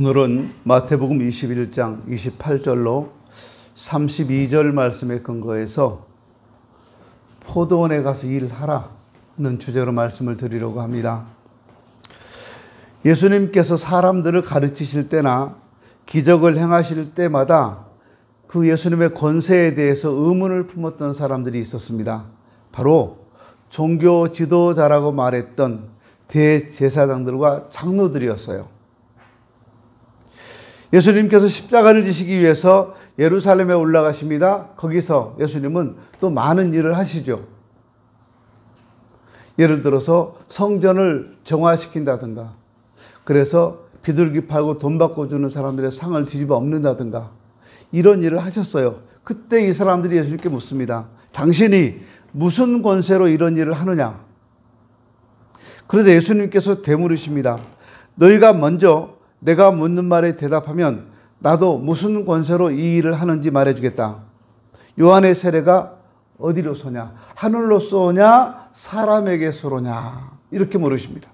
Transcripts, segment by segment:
오늘은 마태복음 21장 28절로 32절 말씀에 근거해서 포도원에 가서 일하라는 주제로 말씀을 드리려고 합니다. 예수님께서 사람들을 가르치실 때나 기적을 행하실 때마다 그 예수님의 권세에 대해서 의문을 품었던 사람들이 있었습니다. 바로 종교 지도자라고 말했던 대제사장들과 장로들이었어요. 예수님께서 십자가를 지시기 위해서 예루살렘에 올라가십니다. 거기서 예수님은 또 많은 일을 하시죠. 예를 들어서 성전을 정화시킨다든가, 그래서 비둘기 팔고 돈 받고 주는 사람들의 상을 뒤집어 엎는다든가, 이런 일을 하셨어요. 그때 이 사람들이 예수님께 묻습니다. 당신이 무슨 권세로 이런 일을 하느냐? 그래서 예수님께서 되물으십니다. 너희가 먼저 내가 묻는 말에 대답하면 나도 무슨 권세로 이 일을 하는지 말해주겠다. 요한의 세례가 어디로 쏘냐? 하늘로 쏘냐? 사람에게 쏘느냐? 이렇게 물으십니다.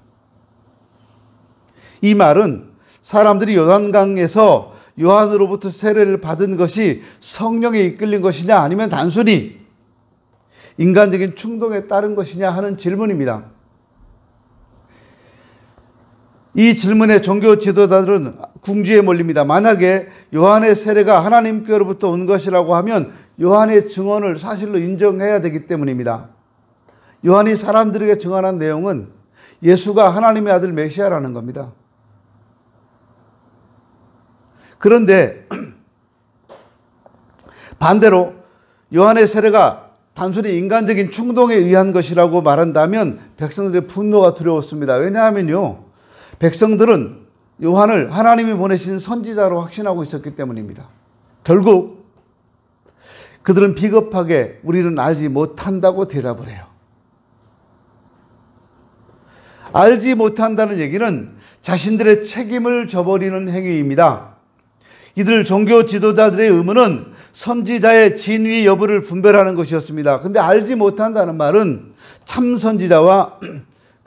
이 말은 사람들이 요단강에서 요한으로부터 세례를 받은 것이 성령에 이끌린 것이냐, 아니면 단순히 인간적인 충동에 따른 것이냐 하는 질문입니다. 이 질문에 종교 지도자들은 궁지에 몰립니다. 만약에 요한의 세례가 하나님께로부터 온 것이라고 하면 요한의 증언을 사실로 인정해야 되기 때문입니다. 요한이 사람들에게 증언한 내용은 예수가 하나님의 아들 메시아라는 겁니다. 그런데 반대로 요한의 세례가 단순히 인간적인 충동에 의한 것이라고 말한다면 백성들의 분노가 두려웠습니다. 왜냐하면요, 백성들은 요한을 하나님이 보내신 선지자로 확신하고 있었기 때문입니다. 결국 그들은 비겁하게 우리는 알지 못한다고 대답을 해요. 알지 못한다는 얘기는 자신들의 책임을 져버리는 행위입니다. 이들 종교 지도자들의 의무는 선지자의 진위 여부를 분별하는 것이었습니다. 근데 알지 못한다는 말은 참 선지자와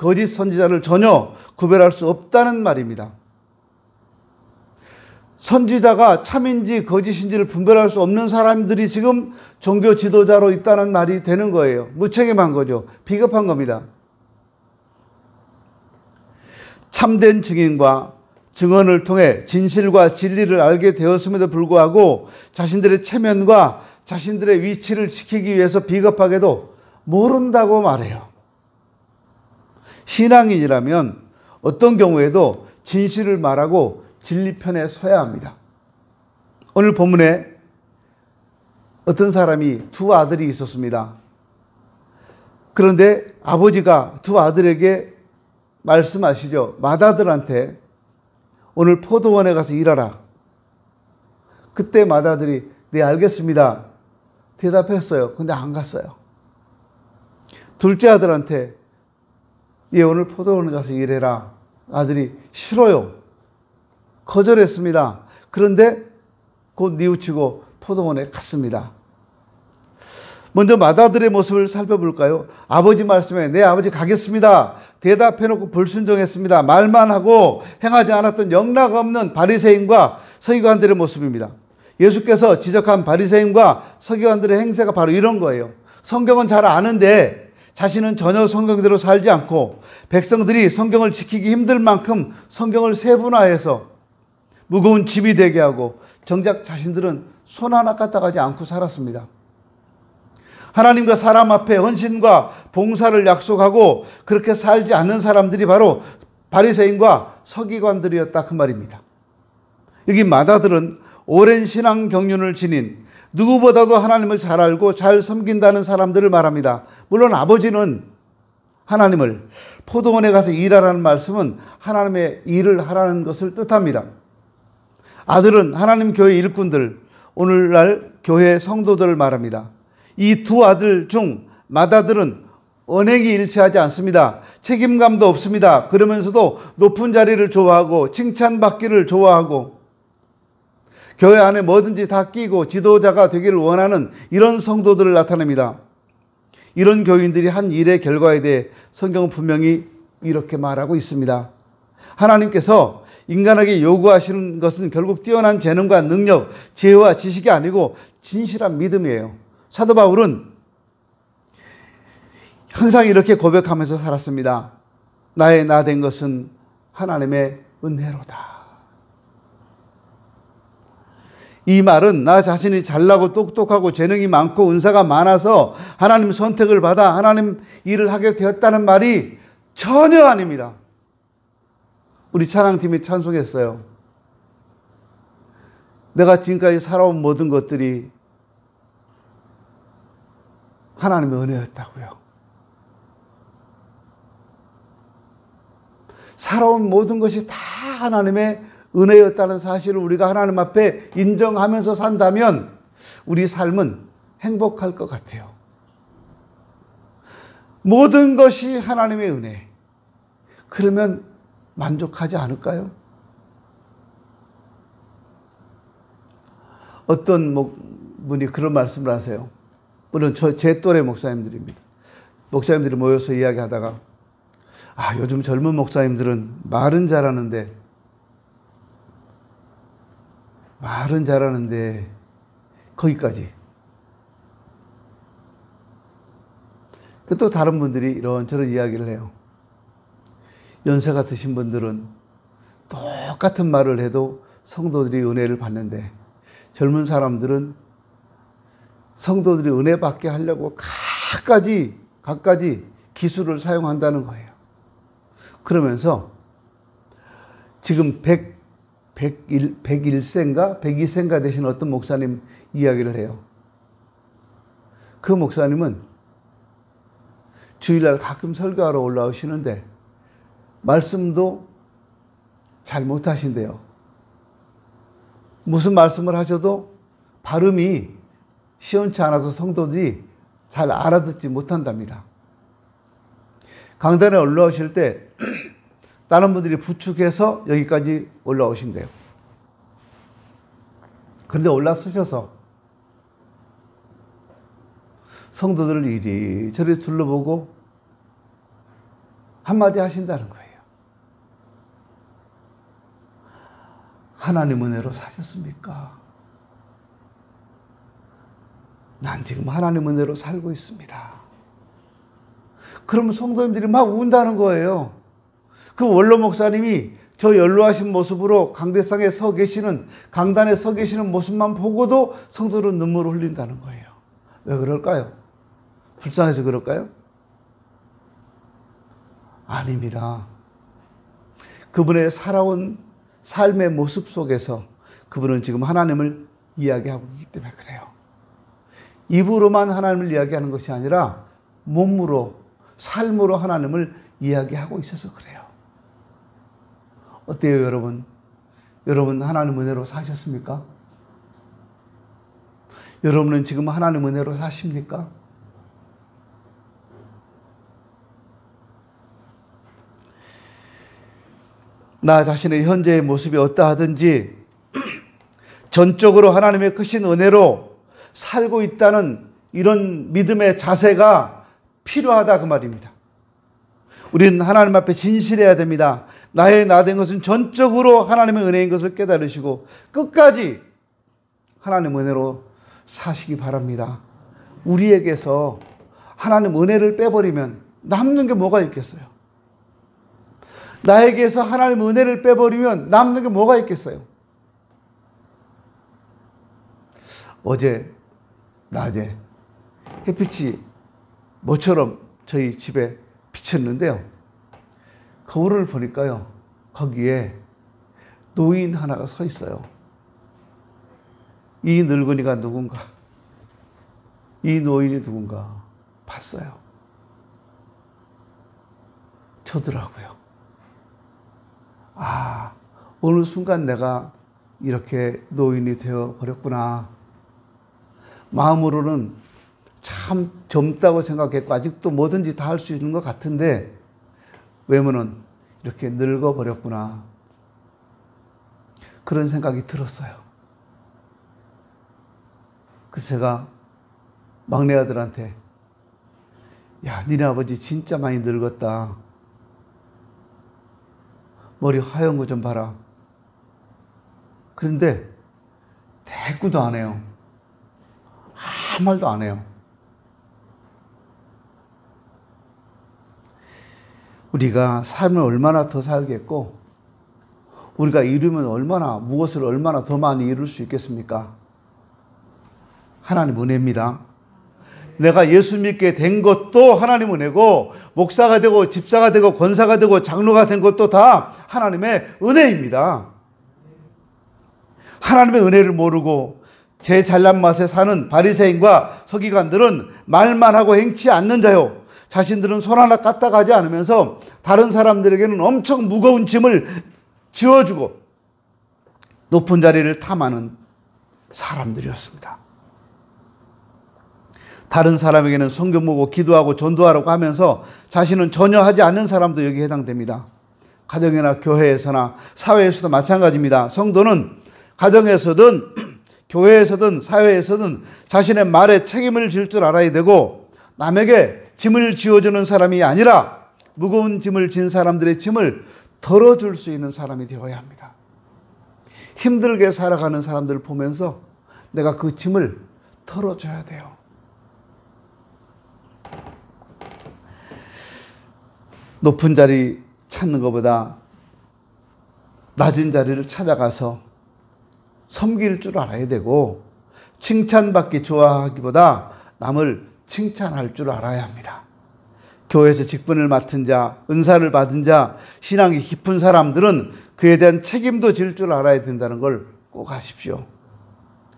거짓 선지자를 전혀 구별할 수 없다는 말입니다. 선지자가 참인지 거짓인지를 분별할 수 없는 사람들이 지금 종교 지도자로 있다는 말이 되는 거예요. 무책임한 거죠. 비겁한 겁니다. 참된 증인과 증언을 통해 진실과 진리를 알게 되었음에도 불구하고 자신들의 체면과 자신들의 위치를 지키기 위해서 비겁하게도 모른다고 말해요. 신앙인이라면 어떤 경우에도 진실을 말하고 진리 편에 서야 합니다. 오늘 본문에 어떤 사람이 두 아들이 있었습니다. 그런데 아버지가 두 아들에게 말씀하시죠. 맏아들한테 오늘 포도원에 가서 일하라. 그때 맏아들이 네 알겠습니다 대답했어요. 근데 안 갔어요. 둘째 아들한테 예, 오늘 포도원에 가서 일해라. 아들이 싫어요. 거절했습니다. 그런데 곧 뉘우치고 포도원에 갔습니다. 먼저 맏아들의 모습을 살펴볼까요? 아버지 말씀에 네 아버지 가겠습니다 대답해놓고 불순종했습니다. 말만 하고 행하지 않았던 영락 없는 바리새인과 서기관들의 모습입니다. 예수께서 지적한 바리새인과 서기관들의 행세가 바로 이런 거예요. 성경은 잘 아는데 자신은 전혀 성경대로 살지 않고 백성들이 성경을 지키기 힘들 만큼 성경을 세분화해서 무거운 짐이 되게 하고 정작 자신들은 손 하나 까딱하지 않고 살았습니다. 하나님과 사람 앞에 헌신과 봉사를 약속하고 그렇게 살지 않는 사람들이 바로 바리새인과 서기관들이었다 그 말입니다. 여기 맏아들은 오랜 신앙 경륜을 지닌 누구보다도 하나님을 잘 알고 잘 섬긴다는 사람들을 말합니다. 물론 아버지는 하나님을 포도원에 가서 일하라는 말씀은 하나님의 일을 하라는 것을 뜻합니다. 아들은 하나님 교회 일꾼들, 오늘날 교회 성도들을 말합니다. 이 두 아들 중 맏아들은 언행이 일치하지 않습니다. 책임감도 없습니다. 그러면서도 높은 자리를 좋아하고 칭찬받기를 좋아하고 교회 안에 뭐든지 다 끼고 지도자가 되기를 원하는 이런 성도들을 나타냅니다. 이런 교인들이 한 일의 결과에 대해 성경은 분명히 이렇게 말하고 있습니다. 하나님께서 인간에게 요구하시는 것은 결국 뛰어난 재능과 능력, 지혜와 지식이 아니고 진실한 믿음이에요. 사도 바울은 항상 이렇게 고백하면서 살았습니다. 나의 나 된 것은 하나님의 은혜로다. 이 말은 나 자신이 잘나고 똑똑하고 재능이 많고 은사가 많아서 하나님 선택을 받아 하나님 일을 하게 되었다는 말이 전혀 아닙니다. 우리 찬양팀이 찬송했어요. 내가 지금까지 살아온 모든 것들이 하나님의 은혜였다고요. 살아온 모든 것이 다 하나님의 은혜였다는 사실을 우리가 하나님 앞에 인정하면서 산다면 우리 삶은 행복할 것 같아요. 모든 것이 하나님의 은혜. 그러면 만족하지 않을까요? 어떤 분이 그런 말씀을 하세요. 물론 제 또래 목사님들입니다. 목사님들이 모여서 이야기하다가 요즘 젊은 목사님들은 말은 잘하는데 거기까지. 또 다른 분들이 이런저런 이야기를 해요. 연세가 드신 분들은 똑같은 말을 해도 성도들이 은혜를 받는데 젊은 사람들은 성도들이 은혜 받게 하려고 갖가지 기술을 사용한다는 거예요. 그러면서 지금 101세인가 102세인가 되신 어떤 목사님 이야기를 해요. 그 목사님은 주일날 가끔 설교하러 올라오시는데 말씀도 잘 못하신대요. 무슨 말씀을 하셔도 발음이 시원치 않아서 성도들이 잘 알아듣지 못한답니다. 강단에 올라오실 때 다른 분들이 부축해서 여기까지 올라오신대요. 그런데 올라서셔서 성도들을 이리저리 둘러보고 한마디 하신다는 거예요. 하나님 은혜로 사셨습니까? 난 지금 하나님 은혜로 살고 있습니다. 그러면 성도님들이 막 운다는 거예요. 그 원로 목사님이 저 연로하신 모습으로 강대상에 서 계시는, 강단에 서 계시는 모습만 보고도 성도들은 눈물을 흘린다는 거예요. 왜 그럴까요? 불쌍해서 그럴까요? 아닙니다. 그분의 살아온 삶의 모습 속에서 그분은 지금 하나님을 이야기하고 있기 때문에 그래요. 입으로만 하나님을 이야기하는 것이 아니라 몸으로, 삶으로 하나님을 이야기하고 있어서 그래요. 어때요, 여러분? 여러분 하나님 은혜로 사셨습니까? 여러분은 지금 하나님 은혜로 사십니까? 나 자신의 현재의 모습이 어떠하든지 전적으로 하나님의 크신 은혜로 살고 있다는 이런 믿음의 자세가 필요하다 그 말입니다. 우리는 하나님 앞에 진실해야 됩니다. 나의 나 된 것은 전적으로 하나님의 은혜인 것을 깨달으시고 끝까지 하나님 은혜로 사시기 바랍니다. 우리에게서 하나님 은혜를 빼버리면 남는 게 뭐가 있겠어요? 나에게서 하나님 은혜를 빼버리면 남는 게 뭐가 있겠어요? 어제 낮에 햇빛이 모처럼 저희 집에 비쳤는데요. 거울을 보니까요, 거기에 노인 하나가 서 있어요. 이 늙은이가 누군가, 이 노인이 누군가 봤어요. 저더라고요. 어느 순간 내가 이렇게 노인이 되어 버렸구나. 마음으로는 참 젊다고 생각했고 아직도 뭐든지 다 할 수 있는 것 같은데 외모는 이렇게 늙어 버렸구나. 그런 생각이 들었어요. 그래서 제가 막내 아들한테, 야, 니네 아버지 진짜 많이 늙었다. 머리 하얀 거 좀 봐라. 그런데 대꾸도 안 해요. 아무 말도 안 해요. 우리가 삶을 얼마나 더 살겠고 우리가 이루면 무엇을 얼마나 더 많이 이룰 수 있겠습니까? 하나님 은혜입니다. 내가 예수 믿게 된 것도 하나님 은혜고 목사가 되고 집사가 되고 권사가 되고 장로가 된 것도 다 하나님의 은혜입니다. 하나님의 은혜를 모르고 제 잘난 맛에 사는 바리새인과 서기관들은 말만 하고 행치 않는 자요. 자신들은 손 하나 까딱하지 않으면서 다른 사람들에게는 엄청 무거운 짐을 지어주고 높은 자리를 탐하는 사람들이었습니다. 다른 사람에게는 성경 보고 기도하고 전도하라고 하면서 자신은 전혀 하지 않는 사람도 여기에 해당됩니다. 가정이나 교회에서나 사회에서도 마찬가지입니다. 성도는 가정에서든 교회에서든 사회에서든 자신의 말에 책임을 질 줄 알아야 되고 남에게 짐을 지어주는 사람이 아니라 무거운 짐을 진 사람들의 짐을 덜어줄 수 있는 사람이 되어야 합니다. 힘들게 살아가는 사람들을 보면서 내가 그 짐을 덜어줘야 돼요. 높은 자리 찾는 것보다 낮은 자리를 찾아가서 섬길 줄 알아야 되고 칭찬받기 좋아하기보다 남을 칭찬할 줄 알아야 합니다. 교회에서 직분을 맡은 자, 은사를 받은 자, 신앙이 깊은 사람들은 그에 대한 책임도 질 줄 알아야 된다는 걸 꼭 아십시오.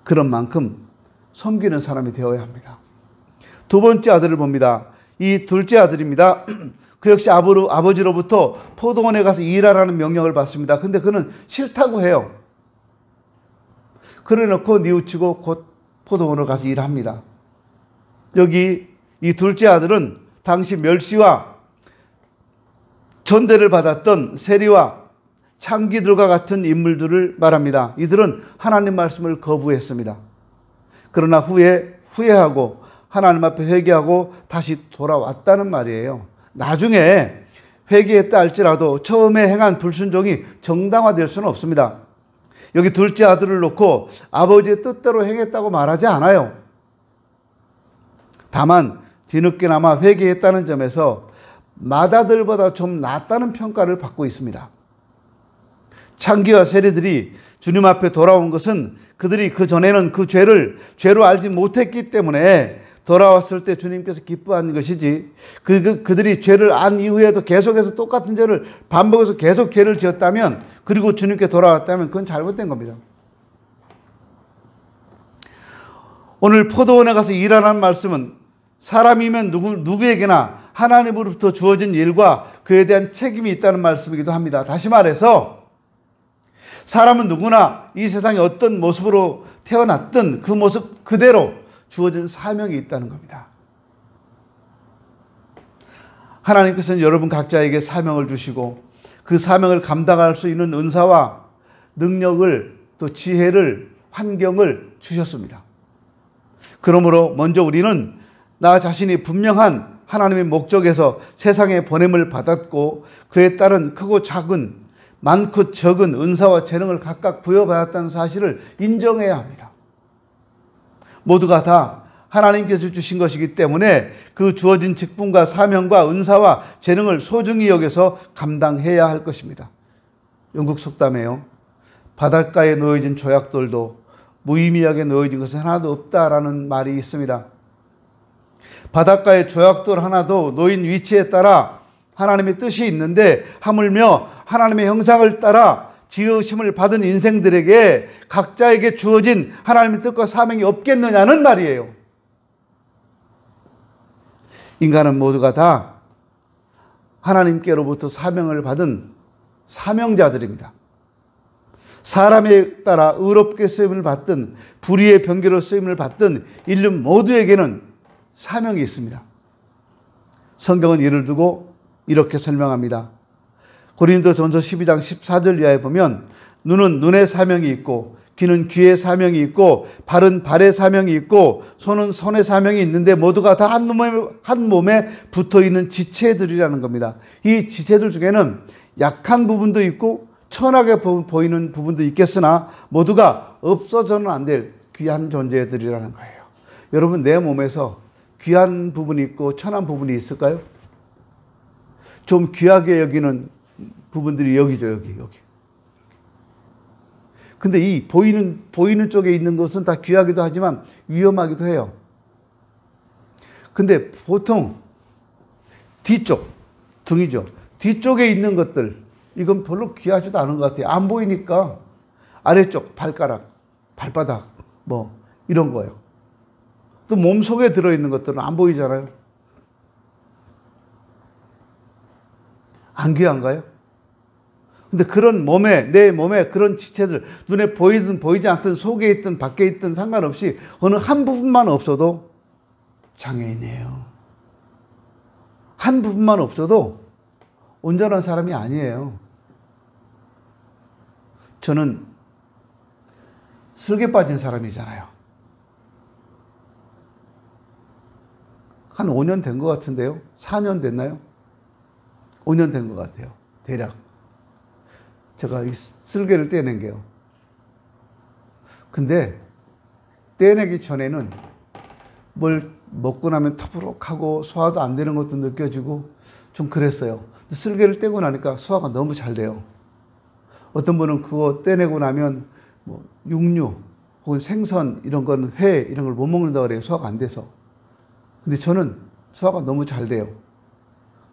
그런 만큼 섬기는 사람이 되어야 합니다. 두 번째 아들을 봅니다. 이 둘째 아들입니다. 그 역시 아버지로부터 포도원에 가서 일하라는 명령을 받습니다. 근데 그는 싫다고 해요. 그래 놓고 뉘우치고 곧 포도원으로 가서 일합니다. 여기 이 둘째 아들은 당시 멸시와 전대를 받았던 세리와 창기들과 같은 인물들을 말합니다. 이들은 하나님 말씀을 거부했습니다. 그러나 후회하고 하나님 앞에 회개하고 다시 돌아왔다는 말이에요. 나중에 회개했다 할지라도 처음에 행한 불순종이 정당화될 수는 없습니다. 여기 둘째 아들을 놓고 아버지의 뜻대로 행했다고 말하지 않아요. 다만 뒤늦게나마 회개했다는 점에서 맏아들보다 좀 낫다는 평가를 받고 있습니다. 창기와 세리들이 주님 앞에 돌아온 것은 그들이 그 전에는 그 죄로 알지 못했기 때문에 돌아왔을 때 주님께서 기뻐하는 것이지 그들이 죄를 안 이후에도 계속해서 똑같은 죄를 반복해서 계속 죄를 지었다면 그리고 주님께 돌아왔다면 그건 잘못된 겁니다. 오늘 포도원에 가서 일하라는 말씀은 사람이면 누구에게나 하나님으로부터 주어진 일과 그에 대한 책임이 있다는 말씀이기도 합니다. 다시 말해서 사람은 누구나 이 세상에 어떤 모습으로 태어났든 그 모습 그대로 주어진 사명이 있다는 겁니다. 하나님께서는 여러분 각자에게 사명을 주시고 그 사명을 감당할 수 있는 은사와 능력을 또 지혜를 환경을 주셨습니다. 그러므로 먼저 우리는 나 자신이 분명한 하나님의 목적에서 세상에 보냄을 받았고 그에 따른 크고 작은 많고 적은 은사와 재능을 각각 부여받았다는 사실을 인정해야 합니다. 모두가 다 하나님께서 주신 것이기 때문에 그 주어진 직분과 사명과 은사와 재능을 소중히 여겨서 감당해야 할 것입니다. 영국 속담에요. 바닷가에 놓여진 조약돌도 무의미하게 놓여진 것은 하나도 없다라는 말이 있습니다. 바닷가에 조약돌 하나도 놓인 위치에 따라 하나님의 뜻이 있는데 하물며 하나님의 형상을 따라 지으심을 받은 인생들에게 각자에게 주어진 하나님의 뜻과 사명이 없겠느냐는 말이에요. 인간은 모두가 다 하나님께로부터 사명을 받은 사명자들입니다. 사람에 따라 의롭게 쓰임을 받든 불의의 병기로 쓰임을 받든 인류 모두에게는 사명이 있습니다. 성경은 이를 두고 이렇게 설명합니다. 고린도전서 12장 14절 이하에 보면 눈은 눈의 사명이 있고 귀는 귀의 사명이 있고 발은 발의 사명이 있고 손은 손의 사명이 있는데 모두가 다 한 몸에 붙어있는 지체들이라는 겁니다. 이 지체들 중에는 약한 부분도 있고 천하게 보이는 부분도 있겠으나 모두가 없어져는 안 될 귀한 존재들이라는 거예요. 여러분, 내 몸에서 귀한 부분이 있고 천한 부분이 있을까요? 좀 귀하게 여기는 부분들이 여기죠, 여기. 근데 이 보이는 쪽에 있는 것은 다 귀하기도 하지만 위험하기도 해요. 근데 보통 뒤쪽, 등이죠. 뒤쪽에 있는 것들, 이건 별로 귀하지도 않은 것 같아요. 안 보이니까 아래쪽, 발가락, 발바닥, 뭐 이런 거예요. 또 몸속에 들어있는 것들은 안 보이잖아요. 안 귀한가요? 근데 그런 내 몸에 그런 지체들, 눈에 보이든 보이지 않든 속에 있든 밖에 있든 상관없이 어느 한 부분만 없어도 장애인이에요. 한 부분만 없어도 온전한 사람이 아니에요. 저는 슬개 빠진 사람이잖아요. 한 5년 된 것 같은데요. 4년 됐나요? 5년 된 것 같아요. 대략. 제가 이 쓸개를 떼낸 게요. 근데 떼내기 전에는 뭘 먹고 나면 터부룩하고 소화도 안 되는 것도 느껴지고 좀 그랬어요. 쓸개를 떼고 나니까 소화가 너무 잘 돼요. 어떤 분은 그거 떼내고 나면 뭐 육류 혹은 생선 이런 건 회 이런 걸 못 먹는다고 그래요. 소화가 안 돼서. 근데 저는 소화가 너무 잘 돼요.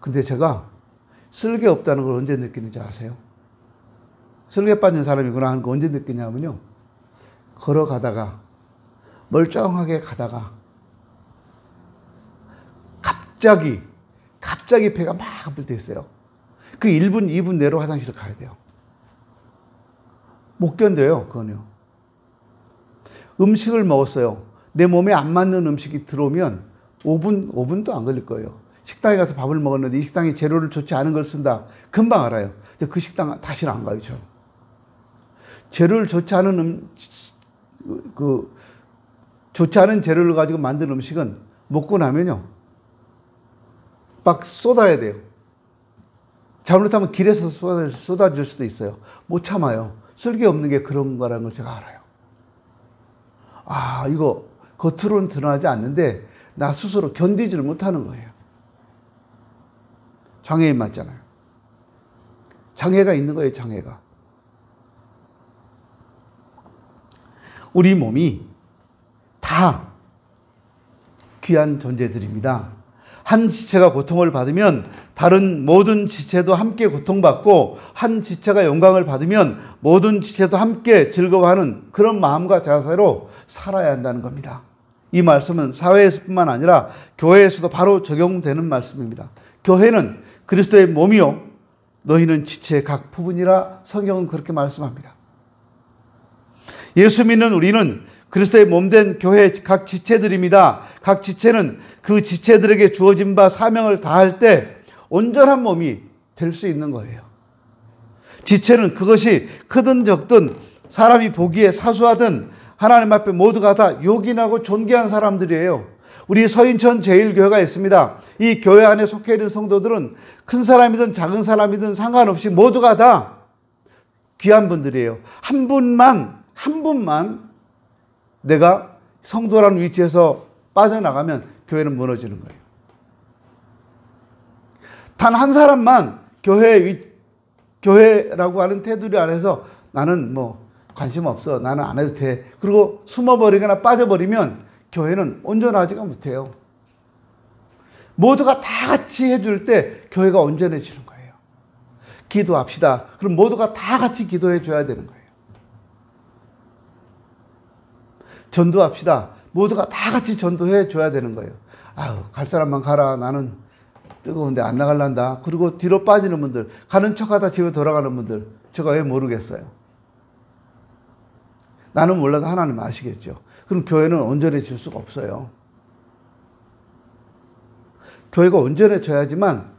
근데 제가 쓸개 없다는 걸 언제 느끼는지 아세요? 쓸개 빠진 사람이구나 하는 거 언제 느끼냐면요. 걸어가다가 멀쩡하게 가다가 갑자기 배가 막 아플 때 있어요. 그 1분, 2분 내로 화장실을 가야 돼요. 못 견뎌요, 그건요. 음식을 먹었어요. 내 몸에 안 맞는 음식이 들어오면 5분도 안 걸릴 거예요. 식당에 가서 밥을 먹었는데 이 식당이 재료를 좋지 않은 걸 쓴다. 금방 알아요. 근데 그 식당 다시는 안 가요, 저는. 재료를 좋지 않은 좋지 않은 재료를 가지고 만든 음식은 먹고 나면요. 막 쏟아야 돼요. 잘못하면 길에서 쏟아질 수도 있어요. 못 참아요. 쓸개 없는 게 그런 거라는 걸 제가 알아요. 아, 이거 겉으로는 드러나지 않는데 나 스스로 견디지를 못하는 거예요. 장애인 맞잖아요. 장애가 있는 거예요, 장애가. 우리 몸이 다 귀한 존재들입니다. 한 지체가 고통을 받으면 다른 모든 지체도 함께 고통받고 한 지체가 영광을 받으면 모든 지체도 함께 즐거워하는 그런 마음과 자세로 살아야 한다는 겁니다. 이 말씀은 사회에서뿐만 아니라 교회에서도 바로 적용되는 말씀입니다. 교회는 그리스도의 몸이요 너희는 지체의 각 부분이라 성경은 그렇게 말씀합니다. 예수 믿는 우리는 그리스도의 몸된 교회의 각 지체들입니다. 각 지체는 그 지체들에게 주어진 바 사명을 다할 때 온전한 몸이 될 수 있는 거예요. 지체는 그것이 크든 적든 사람이 보기에 사소하든 하나님 앞에 모두가 다 요긴하고 존귀한 사람들이에요. 우리 서인천 제1교회가 있습니다. 이 교회 안에 속해 있는 성도들은 큰 사람이든 작은 사람이든 상관없이 모두가 다 귀한 분들이에요. 한 분만 내가 성도라는 위치에서 빠져나가면 교회는 무너지는 거예요. 단 한 사람만 교회라고 하는 테두리 안에서 나는 뭐 관심 없어, 나는 안 해도 돼, 그리고 숨어버리거나 빠져버리면 교회는 온전하지가 못해요. 모두가 다 같이 해줄 때 교회가 온전해지는 거예요. 기도합시다. 그럼 모두가 다 같이 기도해 줘야 되는 거예요. 전도합시다. 모두가 다 같이 전도해 줘야 되는 거예요. 아유, 갈 사람만 가라. 나는 뜨거운데 안 나갈란다. 그리고 뒤로 빠지는 분들, 가는 척하다 집에 돌아가는 분들, 제가 왜 모르겠어요. 나는 몰라도 하나님 아시겠죠. 그럼 교회는 온전해질 수가 없어요. 교회가 온전해져야지만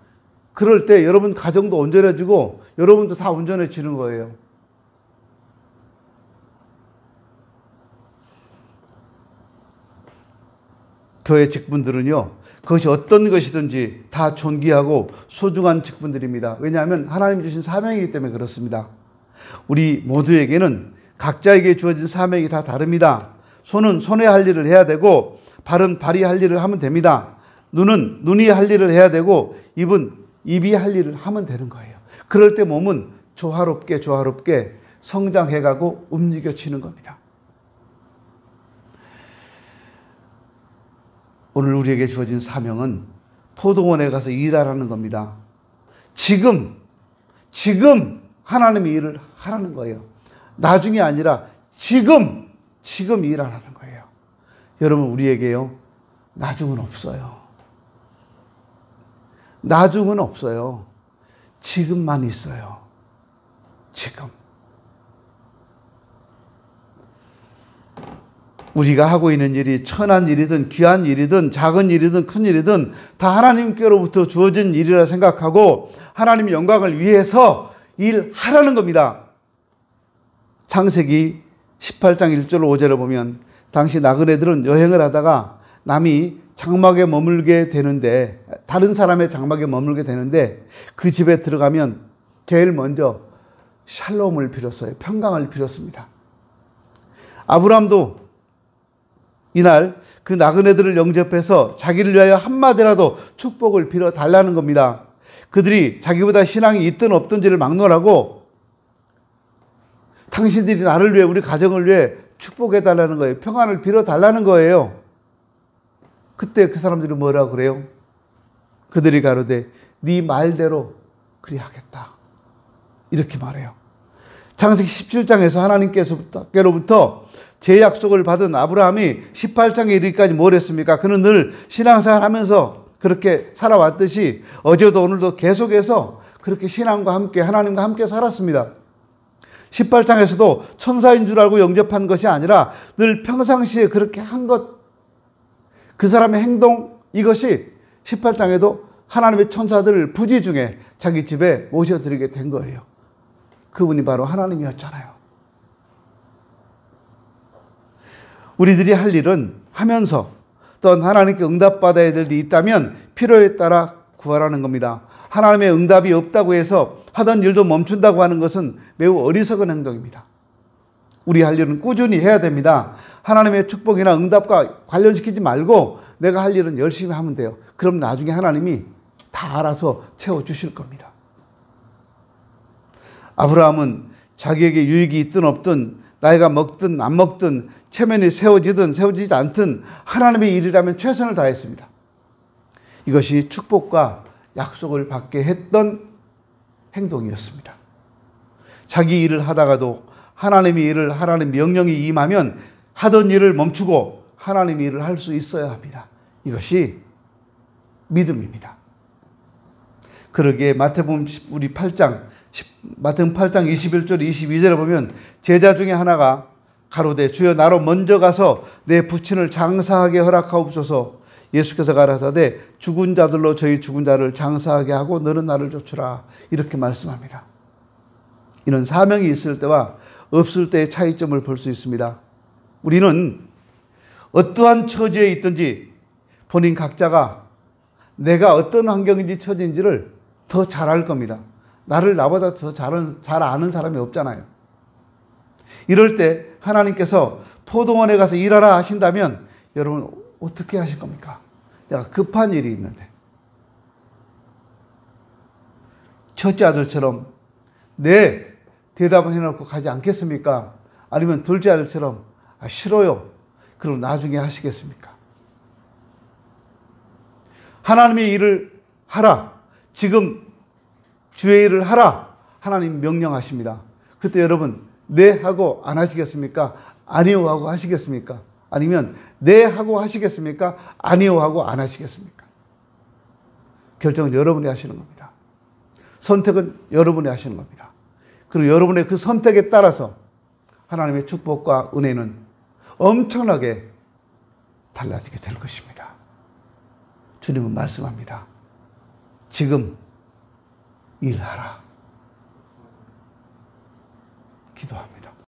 그럴 때 여러분 가정도 온전해지고 여러분도 다 온전해지는 거예요. 교회 직분들은요, 그것이 어떤 것이든지 다 존귀하고 소중한 직분들입니다. 왜냐하면 하나님 주신 사명이기 때문에 그렇습니다. 우리 모두에게는 각자에게 주어진 사명이 다 다릅니다. 손은 손에 할 일을 해야 되고, 발은 발이 할 일을 하면 됩니다. 눈은 눈이 할 일을 해야 되고, 입은 입이 할 일을 하면 되는 거예요. 그럴 때 몸은 조화롭게 성장해가고 움직여지는 겁니다. 오늘 우리에게 주어진 사명은 포도원에 가서 일하라는 겁니다. 지금 하나님의 일을 하라는 거예요. 나중이 아니라 지금 일하라는 거예요. 여러분, 우리에게요, 나중은 없어요. 나중은 없어요. 지금만 있어요. 지금. 우리가 하고 있는 일이 천한 일이든 귀한 일이든 작은 일이든 큰 일이든 다 하나님께로부터 주어진 일이라 생각하고 하나님의 영광을 위해서 일하라는 겁니다. 창세기 18장 1절 5절을 보면 당시 나그네들은 여행을 하다가 남이 장막에 머물게 되는데, 다른 사람의 장막에 머물게 되는데, 그 집에 들어가면 제일 먼저 샬롬을 빌었어요. 평강을 빌었습니다. 아브라함도 이날 그 나그네들을 영접해서 자기를 위하여 한마디라도 축복을 빌어 달라는 겁니다. 그들이 자기보다 신앙이 있든 없든지를 막론하고 당신들이 나를 위해, 우리 가정을 위해 축복해 달라는 거예요. 평안을 빌어 달라는 거예요. 그때 그 사람들이 뭐라고 그래요? 그들이 가로되 네 말대로 그리하겠다, 이렇게 말해요. 창세기 17장에서 하나님께로부터 제약속을 받은 아브라함이 18장에 이르기까지 뭘 했습니까? 그는 늘 신앙생활 하면서 그렇게 살아왔듯이 어제도 오늘도 계속해서 그렇게 신앙과 함께, 하나님과 함께 살았습니다. 18장에서도 천사인 줄 알고 영접한 것이 아니라 늘 평상시에 그렇게 한 것, 그 사람의 행동, 이것이 18장에도 하나님의 천사들을 부지 중에 자기 집에 모셔드리게 된 거예요. 그분이 바로 하나님이었잖아요. 우리들이 할 일은 하면서 또 하나님께 응답받아야 될 일이 있다면 필요에 따라 구하라는 겁니다. 하나님의 응답이 없다고 해서 하던 일도 멈춘다고 하는 것은 매우 어리석은 행동입니다. 우리 할 일은 꾸준히 해야 됩니다. 하나님의 축복이나 응답과 관련시키지 말고 내가 할 일은 열심히 하면 돼요. 그럼 나중에 하나님이 다 알아서 채워주실 겁니다. 아브라함은 자기에게 유익이 있든 없든, 나이가 먹든 안 먹든, 체면이 세워지든 세워지지 않든 하나님의 일이라면 최선을 다했습니다. 이것이 축복과 약속을 받게 했던 행동이었습니다. 자기 일을 하다가도 하나님의 일을, 하나님 명령이 임하면 하던 일을 멈추고 하나님의 일을 할 수 있어야 합니다. 이것이 믿음입니다. 그러기에 마태복음 우리 8장 21절 22절에 보면 제자 중에 하나가 가로되 주여 나로 먼저 가서 내 부친을 장사하게 허락하옵소서. 예수께서 가라사대 죽은 자들로 저희 죽은 자를 장사하게 하고 너는 나를 쫓으라, 이렇게 말씀합니다. 이런 사명이 있을 때와 없을 때의 차이점을 볼 수 있습니다. 우리는 어떠한 처지에 있든지 본인 각자가 내가 어떤 환경인지 처지인지를 더 잘 알 겁니다. 나보다 더 잘 아는 사람이 없잖아요. 이럴 때 하나님께서 포도원에 가서 일하라 하신다면 여러분 어떻게 하실 겁니까? 내가 급한 일이 있는데, 첫째 아들처럼 네 대답을 해놓고 가지 않겠습니까? 아니면 둘째 아들처럼 싫어요, 그럼 나중에 하시겠습니까? 하나님의 일을 하라, 지금 주의 일을 하라, 하나님 명령하십니다. 그때 여러분 네 하고 안 하시겠습니까? 아니요 하고 하시겠습니까? 아니면 네 하고 하시겠습니까? 아니요 하고 안 하시겠습니까? 결정은 여러분이 하시는 겁니다. 선택은 여러분이 하시는 겁니다. 그리고 여러분의 그 선택에 따라서 하나님의 축복과 은혜는 엄청나게 달라지게 될 것입니다. 주님은 말씀합니다. 지금 일하라. 기도합니다.